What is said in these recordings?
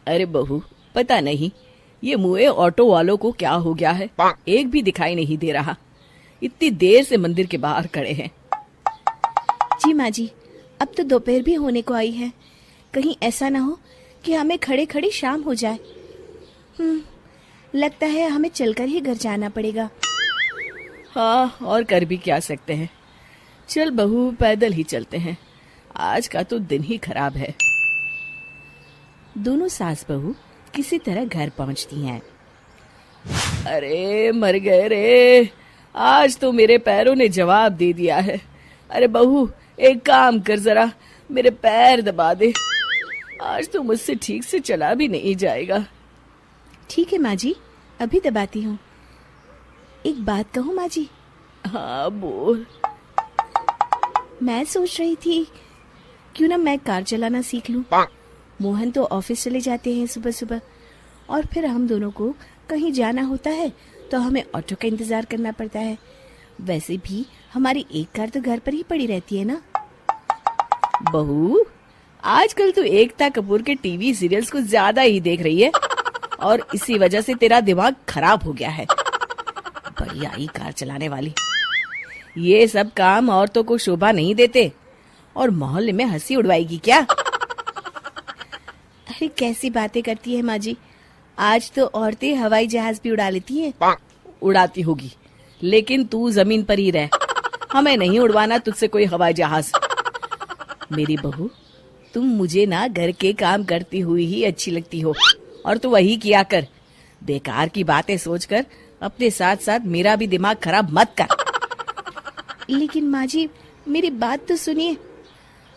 अरे बहू, पता नहीं ये मुए ऑटो वालों को क्या हो गया है, एक भी दिखाई नहीं दे रहा। इतनी देर से मंदिर के बाहर खड़े हैं। जी माँ जी, अब तो दोपहर भी होने को आई है, कहीं ऐसा ना हो कि हमें खड़े खड़े शाम हो जाए। लगता है हमें चलकर ही घर जाना पड़ेगा। हाँ, और कर भी क्या सकते हैं। चल बहू, पैदल ही चलते हैं, आज का तो दिन ही खराब है। दोनों सास बहू किसी तरह घर पहुंचती हैं। अरे मर गए रे, आज तो मेरे पैरों ने जवाब दे दिया है। अरे बहू, एक काम कर, जरा मेरे पैर दबा दे, आज तो मुझसे ठीक से चला भी नहीं जाएगा। ठीक है माँ जी, अभी दबाती हूँ। एक बात कहूँ माँ जी? हाँ बोल। मैं सोच रही थी क्यों ना मैं कार चलाना सीख लूं। मोहन तो ऑफिस चले जाते हैं सुबह सुबह, और फिर हम दोनों को कहीं जाना होता है तो हमें ऑटो का इंतजार करना पड़ता है। वैसे भी हमारी एक कार तो घर पर ही पड़ी रहती है ना। बहू, आजकल तो एकता कपूर के टीवी सीरियल्स को ज्यादा ही देख रही है, और इसी वजह से तेरा दिमाग खराब हो गया है। बड़ी आई कार चलाने वाली। ये सब काम औरतों को शोभा नहीं देते, और मोहल्ले में हंसी उड़वाएगी क्या? अरे कैसी बातें करती है माँ जी, आज तो औरतें हवाई जहाज भी उड़ा लेती हैं। उड़ाती होगी, लेकिन तू जमीन पर ही रह, हमें नहीं उड़वाना तुझसे कोई हवाई जहाज। मेरी बहू, तुम मुझे ना घर के काम करती हुई ही अच्छी लगती हो, और तू वही किया कर। बेकार की बातें सोचकर अपने साथ साथ मेरा भी दिमाग खराब मत कर। लेकिन माँ जी, मेरी बात तो सुनिए।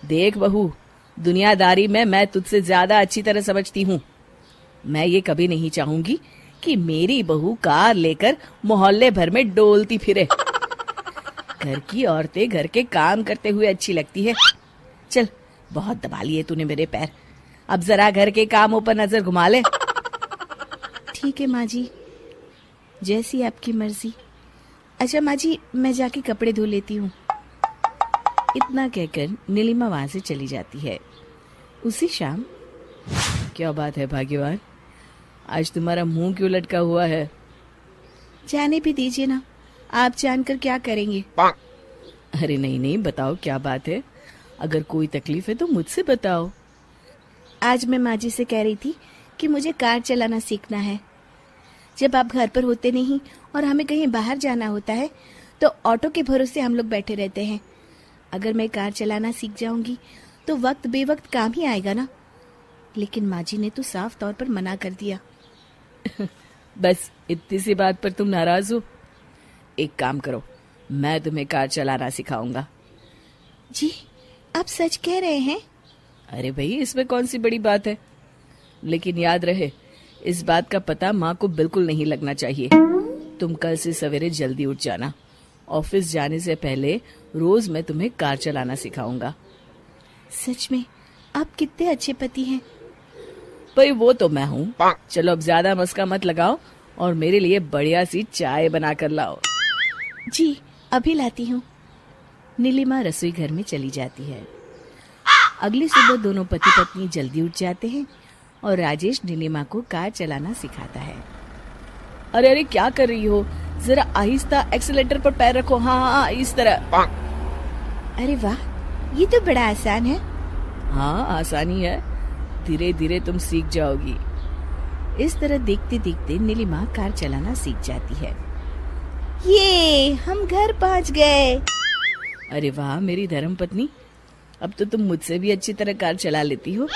देख बहू, दुनियादारी में मैं तुझसे ज्यादा अच्छी तरह समझती हूँ। मैं ये कभी नहीं चाहूंगी कि मेरी बहू कार लेकर मोहल्ले भर में डोलती फिरे। घर की औरतें घर के काम करते हुए अच्छी लगती है। चल, बहुत दबा लिए तूने मेरे पैर, अब जरा घर के कामों पर नजर घुमा ले। ठीक है माँ जी, जैसी आपकी मर्जी। अच्छा माँ जी, मैं जाके कपड़े धो लेती हूँ। इतना कहकर नीलिमा वहां से चली जाती है। उसी शाम, क्या बात है भाग्यवान, आज तुम्हारा मुंह क्यों लटका हुआ है? जाने भी दीजिए ना, आप जानकर क्या करेंगे? अरे नहीं नहीं, बताओ क्या बात है। अगर कोई तकलीफ है तो मुझसे बताओ। आज मैं माँ जी से कह रही थी कि मुझे कार चलाना सीखना है। जब आप घर पर होते नहीं और हमें कहीं बाहर जाना होता है तो ऑटो के भरोसे हम लोग बैठे रहते हैं। अगर मैं कार चलाना सीख जाऊंगी तो वक्त बेवक्त काम ही आएगा ना। लेकिन माँ जी ने तो साफ तौर पर मना कर दिया। बस इतनी सी बात पर तुम नाराज हो? एक काम करो, मैं तुम्हें कार चलाना सिखाऊंगा। जी, आप सच कह रहे हैं? अरे भाई, इसमें कौन सी बड़ी बात है। लेकिन याद रहे, इस बात का पता माँ को बिल्कुल नहीं लगना चाहिए। तुम कल से सवेरे जल्दी उठ जाना। ऑफिस जाने से पहले रोज मैं तुम्हें कार चलाना सिखाऊंगा। सच में आप कितने अच्छे पति हैं। भाई वो तो मैं हूँ। चलो अब ज्यादा मस्का मत लगाओ और मेरे लिए बढ़िया सी चाय बना कर लाओ। जी, अभी लाती हूँ। नीलिमा रसोई घर में चली जाती है। अगली सुबह दोनों पति पत्नी जल्दी उठ जाते हैं और राजेश नीलिमा को कार चलाना सिखाता है। अरे अरे, क्या कर रही हो? जरा आहिस्ता एक्सीलेटर पर पैर रखो। हाँ हाँ, इस तरह। अरे वाह, ये तो बड़ा आसान है। हाँ, आसानी है, धीरे धीरे तुम सीख जाओगी। इस तरह देखते देखते नीलिमा कार चलाना सीख जाती है। ये हम घर पहुंच गए। अरे वाह मेरी धर्म पत्नी, अब तो तुम मुझसे भी अच्छी तरह कार चला लेती हो।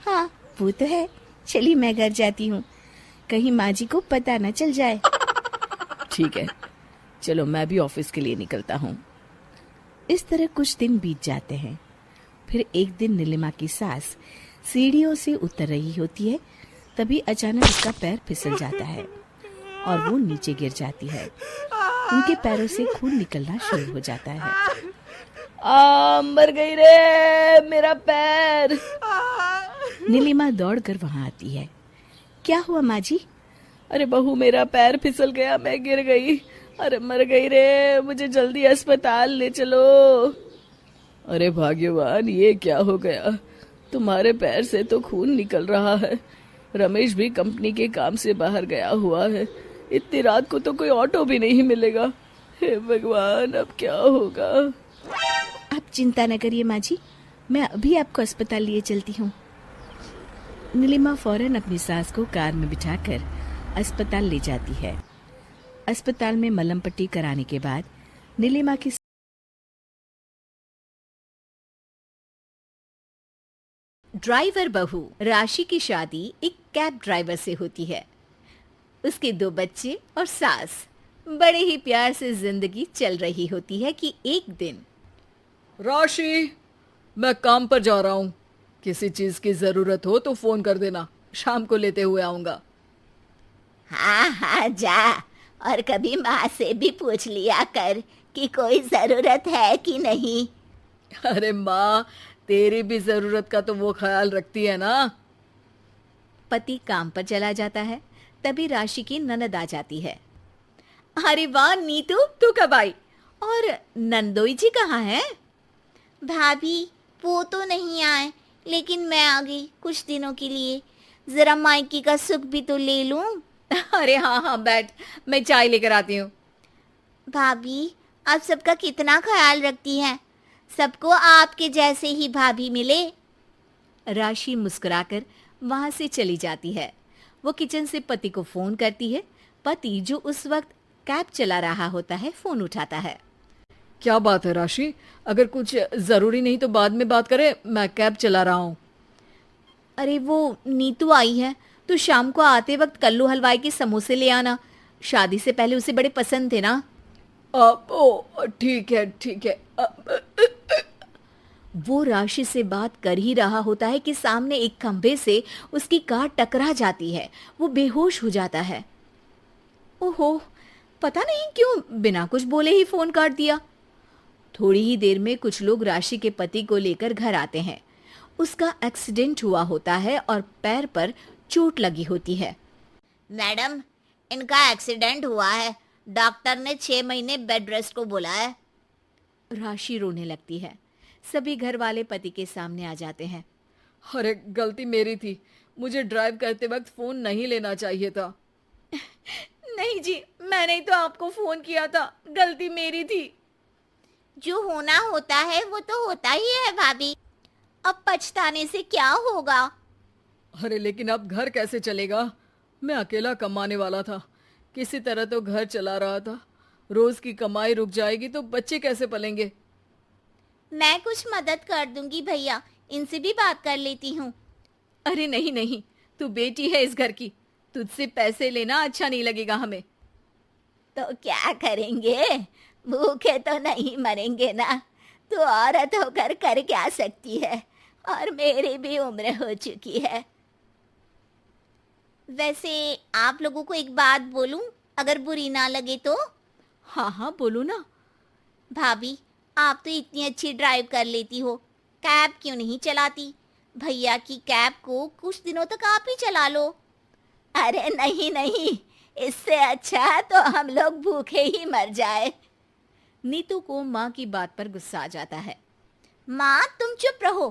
हाँ, वो तो है। चलिए मैं घर जाती हूँ, कहीं माँ जी को पता न चल जाए। ठीक है, चलो मैं भी ऑफिस के लिए निकलता हूँ। इस तरह कुछ दिन बीत जाते हैं। फिर एक दिन नीलिमा की सास सीढ़ियों से उतर रही होती है, तभी अचानक उसका पैर फिसल जाता है और वो नीचे गिर जाती है। उनके पैरों से खून निकलना शुरू हो जाता है। मर गई रे, मेरा पैर। नीलिमा दौड़कर वहां आती है। क्या हुआ माँ जी? अरे बहू, मेरा पैर फिसल गया, मैं गिर गई। अरे मर गई रे, मुझे जल्दी अस्पताल ले चलो। अरे भाग्यवान, ये क्या हो गया? तुम्हारे पैर से तो खून निकल रहा है। रमेश भी कंपनी के काम से बाहर गया हुआ है। इतनी रात को तो कोई ऑटो भी नहीं मिलेगा। हे भगवान, अब क्या होगा। आप चिंता न करिए माँ जी, मैं अभी आपको अस्पताल लिए चलती हूँ। नीलिमा फौरन अपनी सास को कार में बिठाकर अस्पताल ले जाती है। अस्पताल में मलहम पट्टी कराने के बाद नीलिमा की ड्राइवर बहू राशि की शादी एक कैब ड्राइवर से होती है। उसके 2 बच्चे और सास बड़े ही प्यार से जिंदगी चल रही होती है कि एक दिन राशि, मैं काम पर जा रहा हूँ। किसी चीज की जरूरत हो तो फोन कर देना, शाम को लेते हुए आऊंगा। हाँ हाँ जा, और कभी माँ से भी पूछ लिया कर कि कोई जरूरत है कि नहीं। अरे माँ, तेरी भी जरूरत का तो वो ख्याल रखती है ना। पति काम पर चला जाता है। तभी राशि की ननद आ जाती है। अरे वाह नीतू, तू कब आई? और नंदोई जी कहाँ हैं? भाभी वो तो नहीं आए, लेकिन मैं आ गई कुछ दिनों के लिए। जरा मायके का सुख भी तो ले लूं। अरे हाँ हाँ बैठ, मैं चाय लेकर आती हूँ। भाभी आप सबका कितना ख्याल रखती हैं। सबको आपके जैसे ही भाभी मिले। राशि मुस्कुराकर वहां से चली जाती है। वो किचन से पति को फोन करती है। पति जो उस वक्त कैब चला रहा होता है फोन उठाता है। क्या बात है राशि? अगर कुछ जरूरी नहीं तो बाद में बात करें, मैं कैब चला रहा हूँ। अरे वो नीतू आई है, तो शाम को आते वक्त कल्लू हलवाई के समोसे ले आना। शादी से पहले उसे बड़े पसंद थे ना। ओ ठीक है ठीक है। वो राशि से बात कर ही रहा होता है कि सामने एक खंभे से उसकी कार टकरा जाती है। वो बेहोश हो जाता है। ओहो, पता नहीं क्यों बिना कुछ बोले ही फोन काट दिया। थोड़ी ही देर में कुछ लोग राशि के पति को लेकर घर आते हैं। उसका एक्सीडेंट हुआ होता है और पैर पर चोट लगी होती है। मैडम, इनका एक्सीडेंट हुआ है। डॉक्टर ने 6 महीने बेड रेस्ट को बोला है। राशि रोने लगती है। सभी घर वाले पति के सामने आ जाते हैं। अरे गलती मेरी थी, मुझे ड्राइव करते वक्त फोन नहीं लेना चाहिए था। नहीं जी, मैंने ही तो आपको फोन किया था, गलती मेरी थी। जो होना होता है वो तो होता ही है भाभी। अब पछताने से क्या होगा। अरे लेकिन अब घर कैसे चलेगा? मैं अकेला कमाने वाला था, किसी तरह तो घर चला रहा था। रोज की कमाई रुक जाएगी तो बच्चे कैसे पलेंगे? मैं कुछ मदद कर दूंगी भैया, इनसे भी बात कर लेती हूँ। अरे नहीं नहीं, तू बेटी है इस घर की, तुझसे पैसे लेना अच्छा नहीं लगेगा हमें। तो क्या करेंगे, भूखे तो नहीं मरेंगे ना। तू औरत होकर कर क्या सकती है, और मेरी भी उम्र हो चुकी है। वैसे आप लोगों को एक बात बोलूं, अगर बुरी ना लगे तो? हाँ हाँ बोलो ना। भाभी आप तो इतनी अच्छी ड्राइव कर लेती हो, कैब क्यों नहीं चलाती? भैया की कैब को कुछ दिनों तक आप ही चला लो। अरे नहीं नहीं, इससे अच्छा तो हम लोग भूखे ही मर जाए। नीतू को माँ की बात पर गुस्सा आ जाता है। माँ तुम चुप रहो,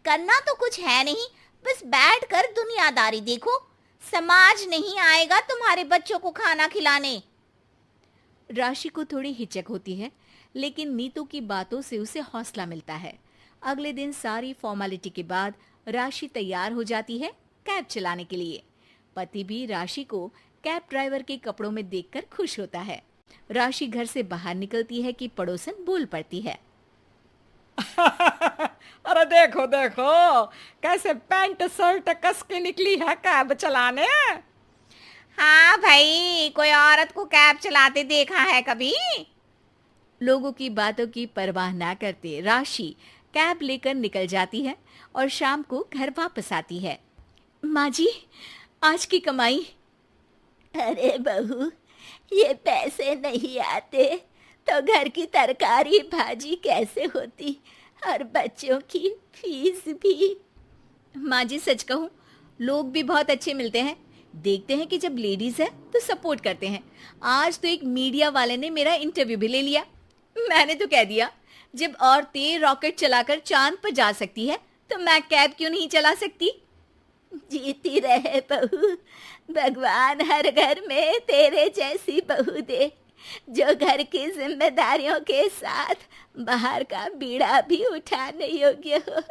करना तो कुछ है नहीं, बस बैठ कर दुनियादारी देखो। समाज नहीं आएगा तुम्हारे बच्चों को खाना खिलाने। राशि को थोड़ी हिचक होती है, लेकिन नीतू की बातों से उसे हौसला मिलता है। अगले दिन सारी फॉर्मेलिटी के बाद राशि तैयार हो जाती है कैब चलाने के लिए। पति भी राशि को कैब ड्राइवर के कपड़ों में देखकर खुश होता है। राशि घर से बाहर निकलती है कि पड़ोसन बोल पड़ती है। अरे देखो देखो, कैसे पैंट शर्ट कस के निकली है कैब चलाने। हाँ भाई, कोई औरत को कैब चलाते देखा है कभी? लोगों की बातों की परवाह ना करते राशि कैब लेकर निकल जाती है और शाम को घर वापस आती है। माँ जी, आज की कमाई। अरे बहू, ये पैसे नहीं आते तो घर की तरकारी भाजी कैसे होती, और बच्चों की फीस भी। माँ जी सच कहूँ, लोग भी बहुत अच्छे मिलते हैं। देखते हैं कि जब लेडीज है तो सपोर्ट करते हैं। आज तो एक मीडिया वाले ने मेरा इंटरव्यू भी ले लिया। मैंने तो कह दिया, जब औरतें रॉकेट चलाकर चांद पर जा सकती है तो मैं कैब क्यों नहीं चला सकती? जीती रहे बहू, भगवान हर घर में तेरे जैसी बहू दे जो घर की जिम्मेदारियों के साथ बाहर का बीड़ा भी उठाने योग्य हो।